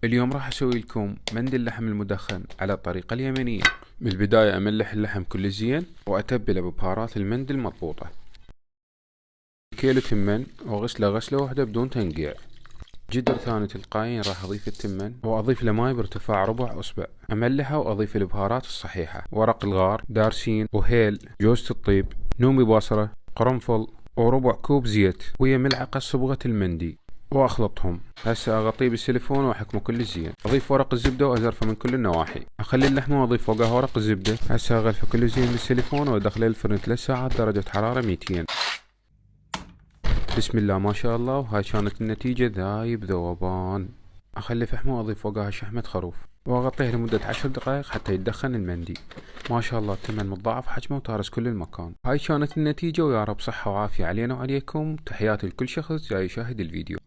اليوم راح اسوي لكم مندي اللحم المدخن على الطريقة اليمنية. بالبداية املح اللحم كل زين واتبله ببهارات المندي المضبوطة. كيلو تمن وغسله غسلة واحدة بدون تنقيع. جدر ثاني تلقائيا راح اضيف التمن واضيف له ماي بارتفاع ربع اصبع، املحه واضيف البهارات الصحيحة: ورق الغار، دارسين، وهيل، جوزة الطيب، نومي باصرة، قرنفل، وربع كوب زيت ويا ملعقة صبغة المندي، واخلطهم. هسه اغطيه بالسيليفون واحكمه كل زين. اضيف ورق الزبدة وازرفه من كل النواحي. اخلي اللحمة واضيف فوقها ورق الزبدة. هسه اغلفه كل زين بالسيليفون وادخله الفرن 3 ساعات درجة حرارة 200. بسم الله ما شاء الله، وهاي كانت النتيجة ذايب ذوبان. اخلي فحمة واضيف فوقها شحمة خروف واغطيه لمدة 10 دقائق حتى يتدخن المندي. ما شاء الله التمن متضاعف حجمه وتارس كل المكان. هاي كانت النتيجة، ويا رب صحة وعافية علينا وعليكم. تحياتي لكل شخص جاي يشاهد الفيديو.